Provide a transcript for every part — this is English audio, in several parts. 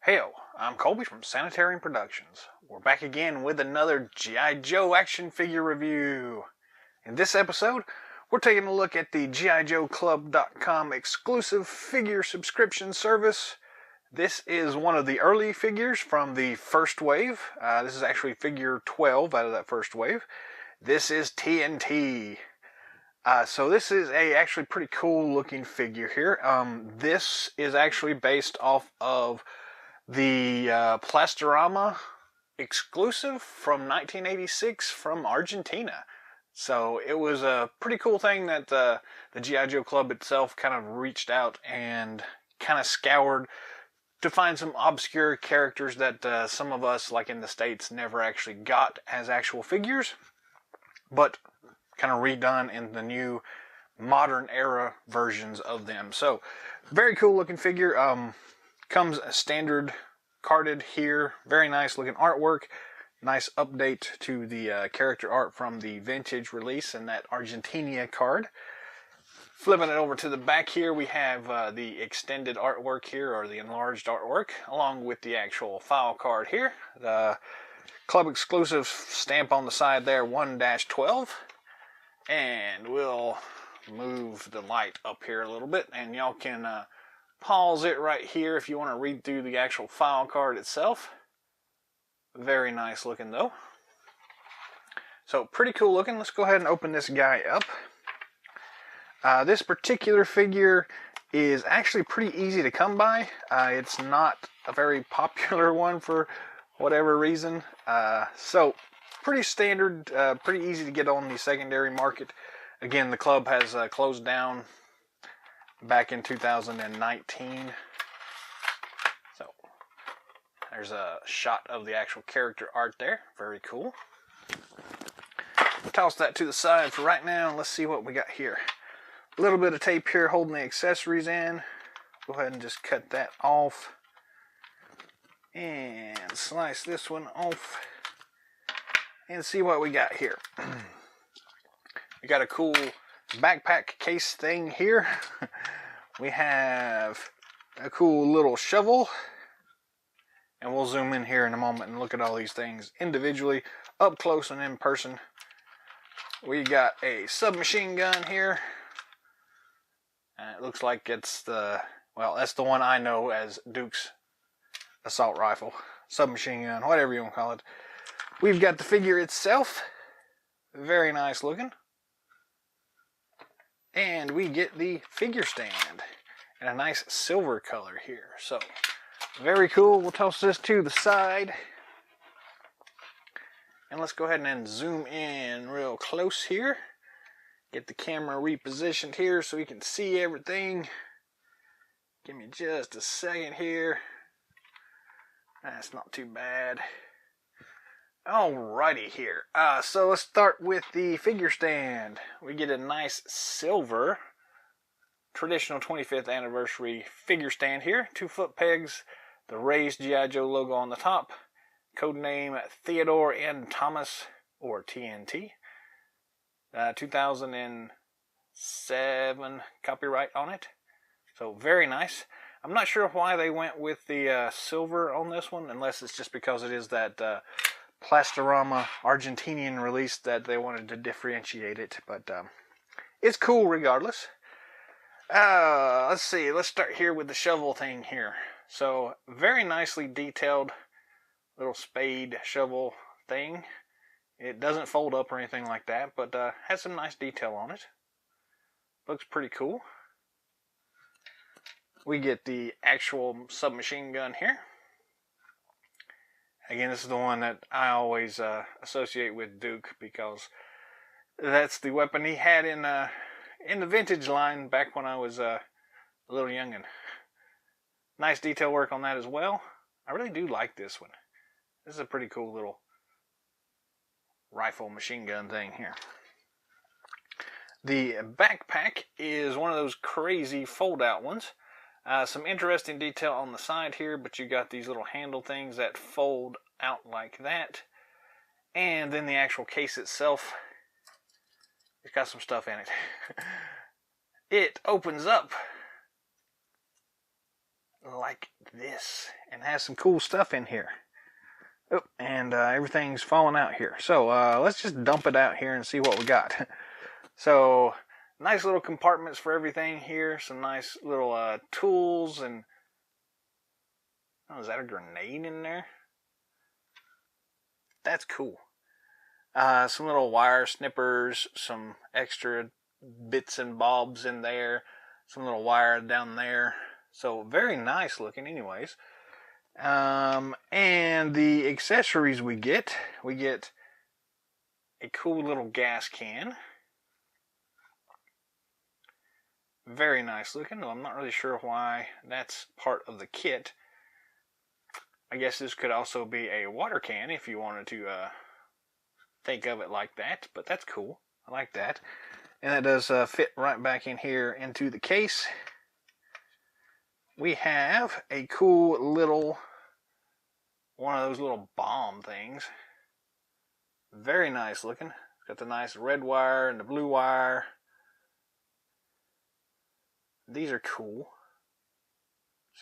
Heyo, I'm Colby from Sanitarium Productions. We're back again with another G.I. Joe action figure review. In this episode, we're taking a look at the GIJoeClub.com exclusive figure subscription service. This is one of the early figures from the first wave. This is actually figure 12 out of that first wave. This is T.N.T. So this is a actually pretty cool looking figure here. This is actually based off of the Plastorama exclusive from 1986 from Argentina. So it was a pretty cool thing that the G.I. Joe Club itself kind of reached out and kind of scoured to find some obscure characters that some of us, like in the States, never actually got as actual figures, but kind of redone in the new modern era versions of them. So very cool looking figure. Comes standard carded here. Very nice looking artwork. Nice update to the character art from the vintage release and that Argentina card. Flipping it over to the back here, we have the extended artwork here, or the enlarged artwork, along with the actual file card here. The club exclusive stamp on the side there, 1-12. And we'll move the light up here a little bit, and y'all can pause it right here if you want to read through the actual file card itself. Very nice looking though. So pretty cool looking. Let's go ahead and open this guy up. This particular figure is actually pretty easy to come by. It's not a very popular one for whatever reason. So pretty standard, pretty easy to get on the secondary market. Again, the club has closed down back in 2019. So there's a shot of the actual character art there. Very cool. Toss that to the side for right now, and let's see what we got here. A little bit of tape here holding the accessories in. Go ahead and just cut that off. And slice this one off. And see what we got here. We got a cool backpack case thing here. We have a cool little shovel. And we'll zoom in here in a moment and look at all these things individually, up close and in person. We got a submachine gun here. And it looks like it's that's the one I know as Duke's assault rifle, submachine gun, whatever you want to call it. We've got the figure itself. Very nice looking. And we get the figure stand in a nice silver color here. So, very cool. We'll toss this to the side. And let's go ahead and zoom in real close here. Get the camera repositioned here so we can see everything. Give me just a second here. That's not too bad. Alrighty here. So let's start with the figure stand. We get a nice silver traditional 25th anniversary figure stand here. 2-foot pegs, the raised G.I. Joe logo on the top. Codename Theodore N. Thomas, or T.N.T. 2007 copyright on it. So very nice. I'm not sure why they went with the silver on this one, unless it's just because it is that Plastorama Argentinian release that they wanted to differentiate it, but it's cool regardless. Let's see, let's start here with the shovel thing here. So very nicely detailed little spade shovel thing. It doesn't fold up or anything like that, but has some nice detail on it. Looks pretty cool. We get the actual submachine gun here. Again, this is the one that I always associate with Duke, because that's the weapon he had in the vintage line back when I was a little youngin'. Nice detail work on that as well. I really do like this one. This is a pretty cool little rifle machine gun thing here. The backpack is one of those crazy fold-out ones. Some interesting detail on the side here, but you got these little handle things that fold out like that. And then the actual case itself, it's got some stuff in it. It opens up like this, and has some cool stuff in here. Oh, and everything's falling out here. So let's just dump it out here and see what we got. So nice little compartments for everything here. Some nice little tools and... Oh, is that a grenade in there? That's cool. Some little wire snippers, some extra bits and bobs in there, some little wire down there. So very nice looking anyways. And the accessories we get a cool little gas can. Very nice looking. I'm not really sure why that's part of the kit. I guess this could also be a water can if you wanted to think of it like that, but that's cool. I like that. And that does fit right back in here into the case. We have a cool little, one of those little bomb things. Very nice looking. Got the nice red wire and the blue wire. These are cool.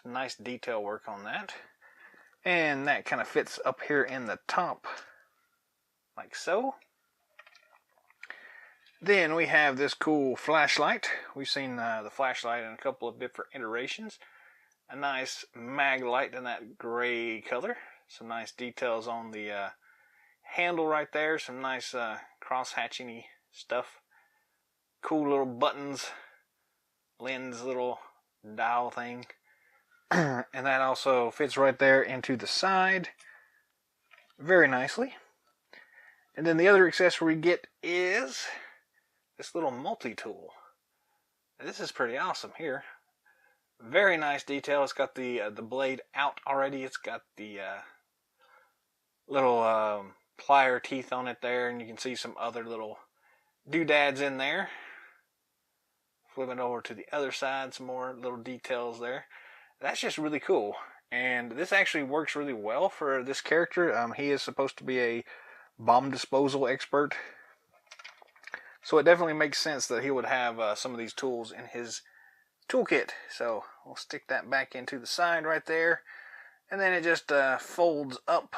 Some nice detail work on that. And that kind of fits up here in the top, like so. Then we have this cool flashlight. We've seen the flashlight in a couple of different iterations. A nice mag light in that gray color. Some nice details on the handle right there. Some nice cross-hatching-y stuff. Cool little buttons. Lens little dial thing. And that also fits right there into the side very nicely. And then the other accessory we get is this little multi-tool. This is pretty awesome here. Very nice detail. It's got the blade out already. It's got the little plier teeth on it there, and you can see some other little doodads in there. Flipping over to the other side, some more little details there. That's just really cool. And this actually works really well for this character. He is supposed to be a bomb disposal expert. So it definitely makes sense that he would have some of these tools in his toolkit. So we'll stick that back into the side right there. And then it just folds up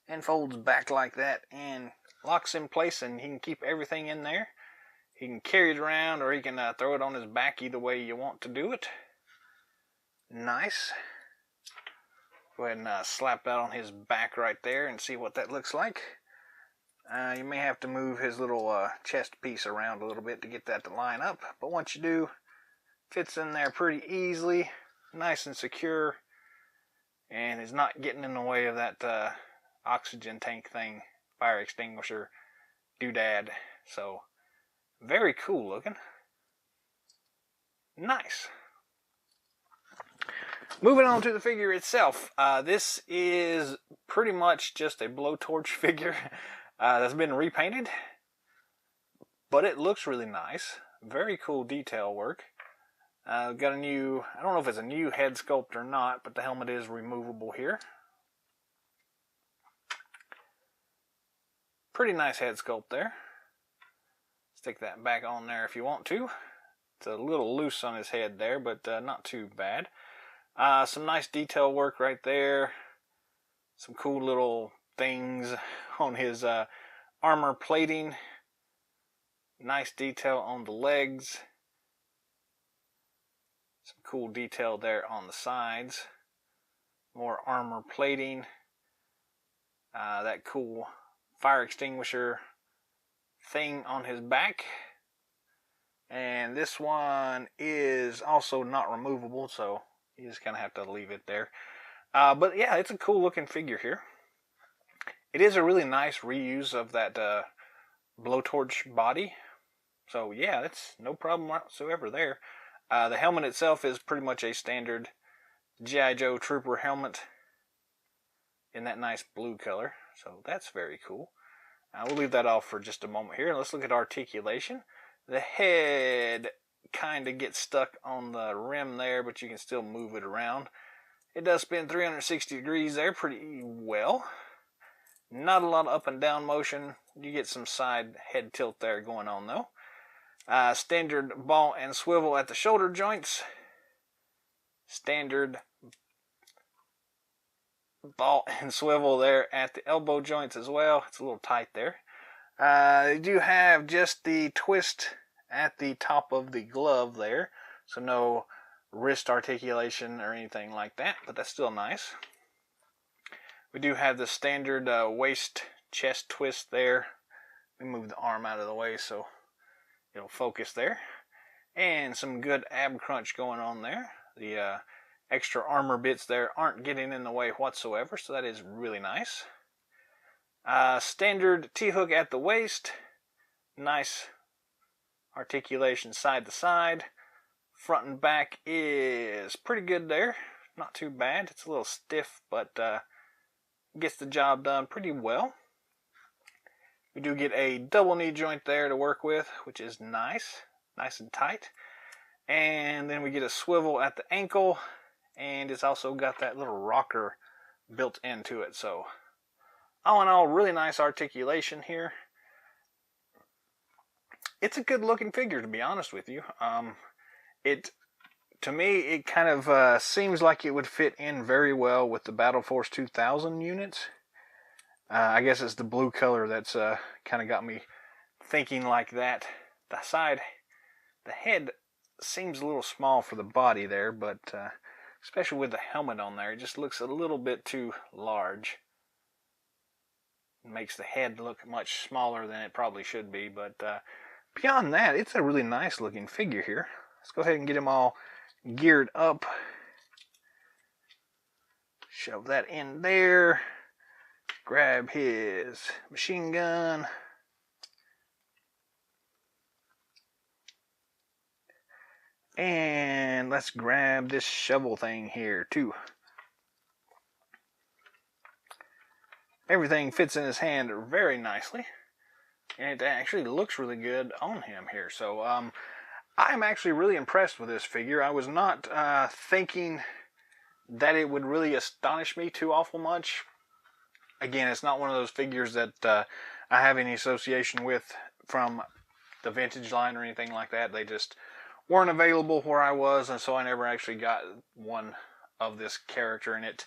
and folds back like that and locks in place, and he can keep everything in there. He can carry it around, or he can throw it on his back, either way you want to do it. Nice. Go ahead and slap that on his back right there and see what that looks like. You may have to move his little chest piece around a little bit to get that to line up, but once you do, fits in there pretty easily, nice and secure, and is not getting in the way of that oxygen tank thing, fire extinguisher doodad. So very cool looking. Nice. Moving on to the figure itself. This is pretty much just a blowtorch figure that's been repainted, but it looks really nice. Very cool detail work. Got a new, I don't know if it's a new head sculpt or not, but the helmet is removable here. Pretty nice head sculpt there. Stick that back on there if you want to. It's a little loose on his head there, but not too bad. Some nice detail work right there. Some cool little things on his armor plating. Nice detail on the legs. Some cool detail there on the sides. More armor plating. That cool fire extinguisher thing on his back. And this one is also not removable, so you just kind of have to leave it there. But yeah, it's a cool looking figure here. It is a really nice reuse of that blowtorch body. So yeah, it's no problem whatsoever there. The helmet itself is pretty much a standard G.I. Joe Trooper helmet in that nice blue color. So that's very cool. We'll leave that off for just a moment here. Let's look at articulation. The head kind of gets stuck on the rim there, but you can still move it around. It does spin 360 degrees there pretty well. Not a lot of up and down motion. You get some side head tilt there going on though. Standard ball and swivel at the shoulder joints. Standard vault and swivel there at the elbow joints as well. It's a little tight there. They do have just the twist at the top of the glove there, so no wrist articulation or anything like that, but that's still nice. We do have the standard waist chest twist there. We move the arm out of the way so it'll focus there. And some good ab crunch going on there. The extra armor bits there aren't getting in the way whatsoever, so that is really nice. Standard T-hook at the waist. Nice articulation side to side. Front and back is pretty good there. Not too bad. It's a little stiff, but gets the job done pretty well. We do get a double knee joint there to work with, which is nice. Nice and tight. And then we get a swivel at the ankle, and it's also got that little rocker built into it. So all in all, really nice articulation here. It's a good looking figure, to be honest with you. To me, it kind of seems like it would fit in very well with the Battle Force 2000 units. I guess it's the blue color that's kind of got me thinking like that. The head seems a little small for the body there, but especially with the helmet on there, it just looks a little bit too large. It makes the head look much smaller than it probably should be, but beyond that, it's a really nice looking figure here. Let's go ahead and get him all geared up. Shove that in there. Grab his machine gun. And let's grab this shovel thing here too. Everything fits in his hand very nicely. And it actually looks really good on him here. So I'm actually really impressed with this figure. I was not thinking that it would really astonish me too awful much. Again, it's not one of those figures that I have any association with from the vintage line or anything like that. They just weren't available where I was, and so I never actually got one of this character, and it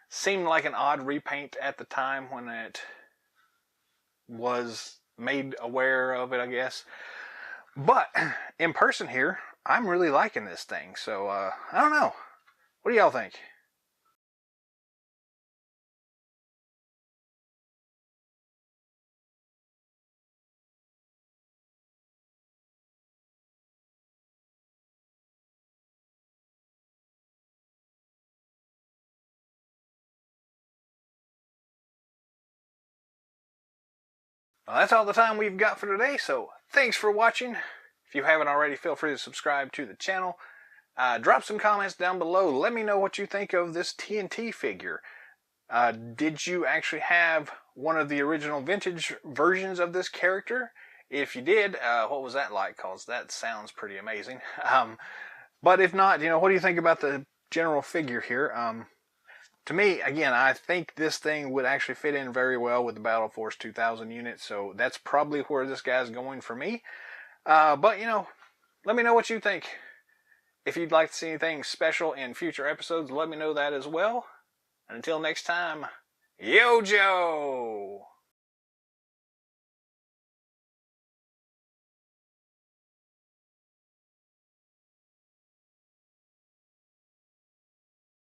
seemed like an odd repaint at the time when it was made aware of it, I guess. But in person here, I'm really liking this thing, so I don't know. What do y'all think? Well, that's all the time we've got for today, so thanks for watching. If you haven't already, feel free to subscribe to the channel. Drop some comments down below. Let me know what you think of this T.N.T figure. Did you actually have one of the original vintage versions of this character? If you did, what was that like? Because that sounds pretty amazing. But if not, what do you think about the general figure here? To me, again, I think this thing would actually fit in very well with the Battle Force 2000 unit, so that's probably where this guy's going for me. But, let me know what you think. If you'd like to see anything special in future episodes, let me know that as well. And until next time, Yo Joe!